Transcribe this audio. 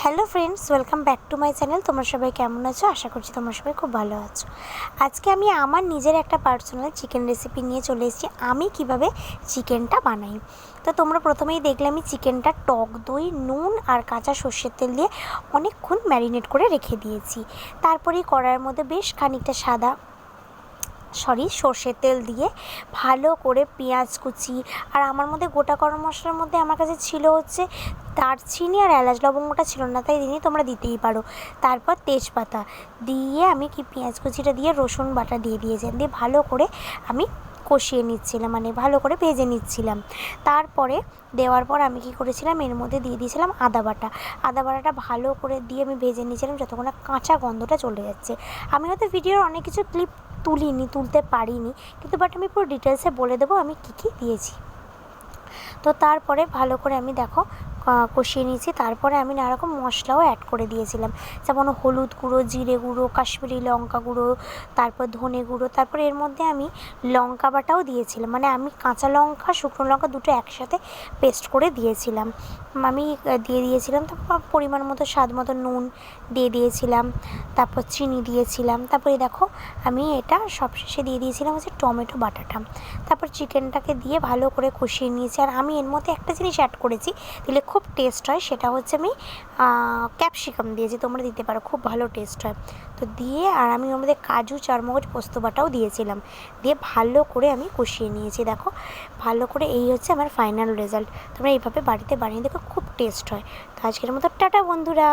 Hello friends, welcome back to my channel. তোমরা সবাই কেমন আছো? আশা করছি তোমরা সবাই খুব ভালো আছো। আজকে আমি আমার নিজের একটা পার্সোনাল চিকেন রেসিপি নিয়ে চলে এসেছি, আমি কিভাবে চিকেনটা বানাই। তো তোমরা প্রথমেই দেখলে আমি চিকেনটা টক দই, নুন আর কাঁচা সর্ষের তেল দিয়ে অনেকক্ষণ ম্যারিনেট করে রেখে দিয়েছি। তারপরেই কড়াইয়ের মধ্যে বেশ খানিকটা সর্ষের তেল দিয়ে ভালো করে পেঁয়াজ কুচি, আর আমার মধ্যে গোটা গরম মশলার মধ্যে আমার কাছে ছিল হচ্ছে দারচিনি আর এলাচ, লবঙ্গটা ছিল না তাই দিনই, তোমরা দিতেই পারো। তারপর তেজপাতা দিয়ে আমি পেঁয়াজ কুচিটা দিয়ে রসুন বাটা দিয়ে দিয়েছিলাম, দিয়ে ভালো করে আমি কষিয়ে নিচ্ছিলাম, মানে ভালো করে ভেজে নিচ্ছিলাম। তারপরে দেওয়ার পর আমি কী করেছিলাম, এর মধ্যে দিয়ে দিয়েছিলাম আদা বাটাটা ভালো করে দিয়ে আমি ভেজে নিয়েছিলাম যতক্ষণ না কাঁচা গন্ধটা চলে যাচ্ছে। আমি হয়তো ভিডিওর অনেক কিছু ক্লিপ তুলতে পারিনি, কিন্তু বাট আমি পুরো ডিটেলসে বলে দেবো আমি কী কী দিয়েছি। তো তারপরে ভালো করে আমি কষিয়ে নিয়েছি। তারপরে আমি নানা রকম মশলাও অ্যাড করে দিয়েছিলাম, যেমন হলুদ গুঁড়ো, জিরে গুঁড়ো, কাশ্মীরি লঙ্কা গুঁড়ো, তারপর ধনে গুঁড়ো। তারপরে এর মধ্যে আমি লঙ্কা বাটাও দিয়েছিলাম, মানে আমি কাঁচা লঙ্কা শুকনো লঙ্কা দুটো একসাথে পেস্ট করে দিয়েছিলাম। আমি দিয়ে দিয়েছিলাম। তারপর পরিমাণ মতো স্বাদ মতো নুন দিয়ে দিয়েছিলাম, তারপর চিনি দিয়েছিলাম। তারপরে দেখো আমি এটা সবশেষে দিয়ে দিয়েছিলাম হচ্ছে টমেটো বাটাটা। তারপর চিকেনটাকে দিয়ে ভালো করে কষিয়ে নিয়েছি। আর আমি এর মধ্যে একটা জিনিস অ্যাড করেছি, দিলে খুব টেস্ট হয়, সেটা হচ্ছে আমি ক্যাপসিকাম দিয়েছি, তোমরা দিতে পারো, খুব ভালো টেস্ট হয়। তো দিয়ে আর আমি ওর মধ্যে কাজু, চারমগজ, পোস্ত বাটাও দিয়েছিলাম, দিয়ে ভালো করে আমি কষিয়ে নিয়েছি। দেখো ভালো করে, এই হচ্ছে আমার ফাইনাল রেজাল্ট। তোমরা এইভাবে বাড়িতে বানিয়ে দেখো, খুব টেস্ট হয়। তো আজকের মতো টাটা বন্ধুরা।